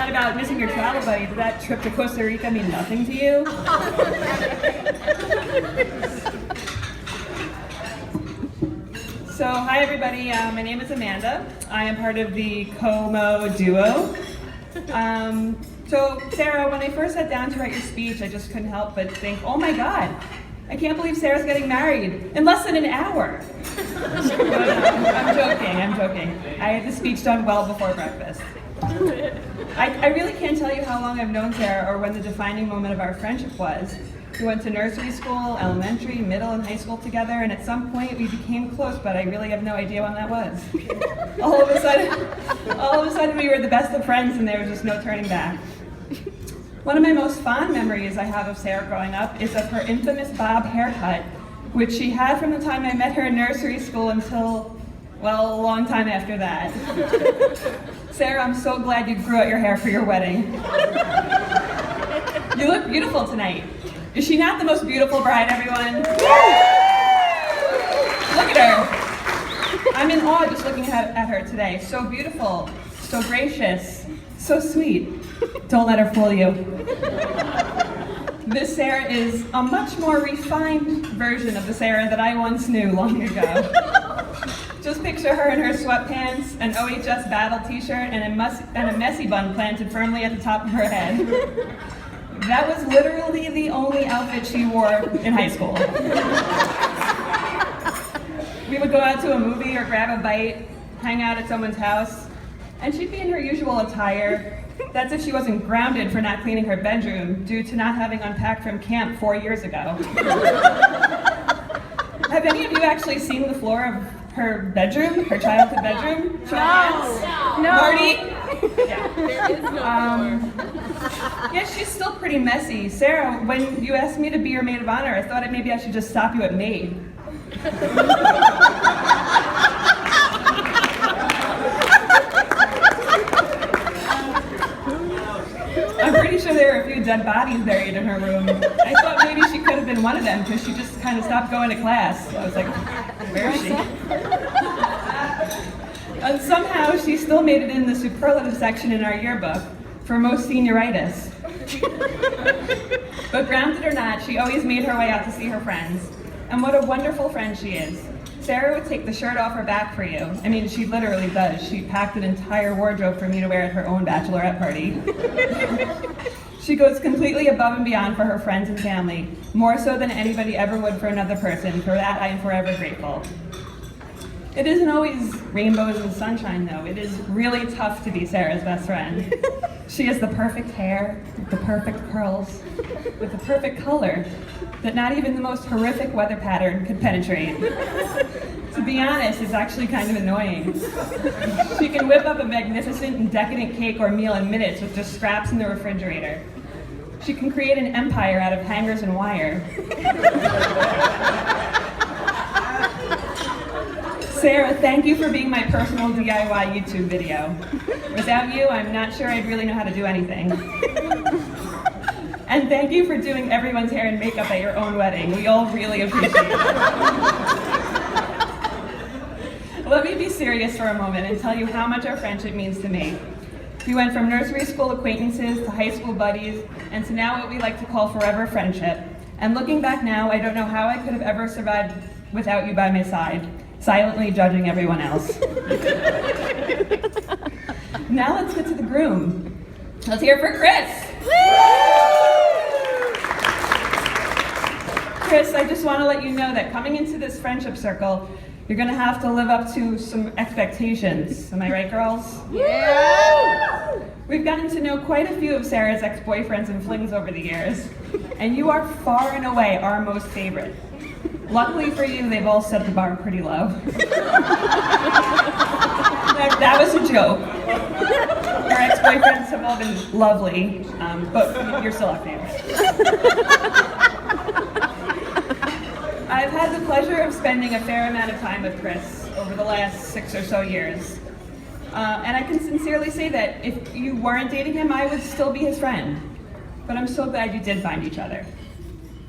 that about missing your travel buddy. Did that trip to Costa Rica mean nothing to you? So, hi everybody, my name is Amanda. I am part of the Como duo. So, Sarah, when I first sat down to write your speech, I just couldn't help but think, oh my God, I can't believe Sarah's getting married in less than an hour. I'm joking. I had the speech done well before breakfast. I really can't tell you how long I've known Sarah or when the defining moment of our friendship was. We went to nursery school, elementary, middle, and high school together, and at some point we became close, but I really have no idea when that was. All of a sudden we were the best of friends and there was just no turning back. One of my most fond memories I have of Sarah growing up is of her infamous bob haircut, which she had from the time I met her in nursery school until, well, a long time after that. Sarah, I'm so glad you grew out your hair for your wedding. You look beautiful tonight. Is she not the most beautiful bride, everyone? Look at her. I'm in awe just looking at her today. So beautiful, so gracious, so sweet. Don't let her fool you. This Sarah is a much more refined version of the Sarah that I once knew long ago. Just picture her in her sweatpants, an OHS Battle t-shirt, and a messy bun planted firmly at the top of her head. That was literally the only outfit she wore in high school. We would go out to a movie or grab a bite, hang out at someone's house, and she'd be in her usual attire. That's if she wasn't grounded for not cleaning her bedroom due to not having unpacked from camp 4 years ago. Have any of you actually seen the floor of her bedroom, her childhood bedroom? No. Marty? Yeah. There is no floor. Yeah, she's still pretty messy. Sarah, when you asked me to be your maid of honor, I thought maybe I should just stop you at maid. I'm pretty sure there are a few dead bodies buried in her room. I thought maybe she could have been one of them because she just kind of stopped going to class. I was like, where is she? And somehow she still made it in the superlative section in our yearbook for most senioritis. But grounded or not, she always made her way out to see her friends. And what a wonderful friend she is. Sarah would take the shirt off her back for you. I mean, she literally does. She packed an entire wardrobe for me to wear at her own bachelorette party. She goes completely above and beyond for her friends and family, more so than anybody ever would for another person. For that, I am forever grateful. It isn't always rainbows and sunshine, though. It is really tough to be Sarah's best friend. She has the perfect hair, the perfect curls, with the perfect color that not even the most horrific weather pattern could penetrate. To be honest, it's actually kind of annoying. She can whip up a magnificent and decadent cake or meal in minutes with just scraps in the refrigerator. She can create an empire out of hangers and wire. Sarah, thank you for being my personal DIY YouTube video. Without you, I'm not sure I'd really know how to do anything. And thank you for doing everyone's hair and makeup at your own wedding. We all really appreciate it. Let me be serious for a moment and tell you how much our friendship means to me. We went from nursery school acquaintances to high school buddies, and to now what we like to call forever friendship. And looking back now, I don't know how I could have ever survived without you by my side, silently judging everyone else. Now let's get to the groom. Let's hear it for Chris. Chris, I just want to let you know that coming into this friendship circle, you're going to have to live up to some expectations. Am I right, girls? Yeah! We've gotten to know quite a few of Sarah's ex-boyfriends and flings over the years, and you are far and away our most favorite. Luckily for you, they've all set the bar pretty low. That was a joke. Our ex-boyfriends have all been lovely, but you're still our favorite. I've had the pleasure of spending a fair amount of time with Chris over the last 6 or so years. And I can sincerely say that if you weren't dating him, I would still be his friend. But I'm so glad you did find each other.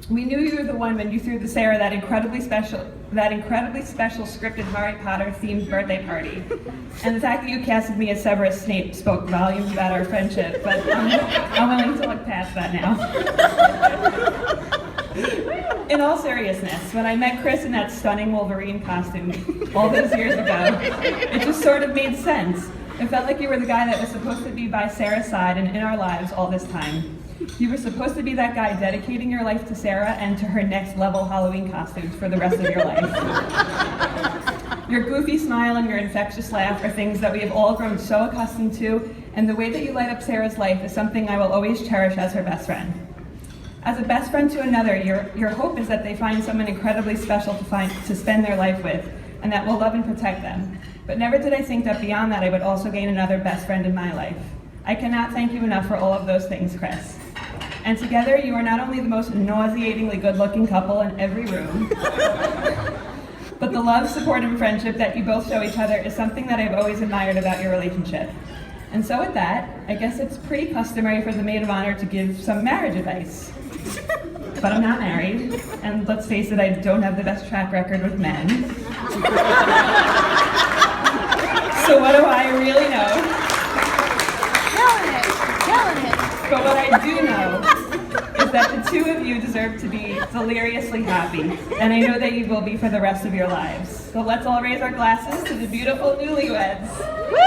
We knew you were the one when you threw the Sarah that incredibly special for that incredibly special scripted Harry Potter themed birthday party. And the fact that you casted me as Severus Snape spoke volumes about our friendship, but I'm willing to look past that now. In all seriousness, when I met Chris in that stunning Wolverine costume all those years ago, it just sort of made sense. It felt like you were the guy that was supposed to be by Sarah's side and in our lives all this time. You were supposed to be that guy dedicating your life to Sarah and to her next level Halloween costumes for the rest of your life. Your goofy smile and your infectious laugh are things that we have all grown so accustomed to, and the way that you light up Sarah's life is something I will always cherish as her best friend. As a best friend to another, your hope is that they find someone incredibly special to spend their life with, and that will love and protect them. But never did I think that beyond that I would also gain another best friend in my life. I cannot thank you enough for all of those things, Chris. And together, you are not only the most nauseatingly good-looking couple in every room, but the love, support, and friendship that you both show each other is something that I've always admired about your relationship. And so with that, I guess it's pretty customary for the maid of honor to give some marriage advice. But I'm not married, and let's face it, I don't have the best track record with men. So what do I really know? Killing it. But what I do know is that the two of you deserve to be deliriously happy, and I know that you will be for the rest of your lives. So let's all raise our glasses to the beautiful newlyweds. Woo!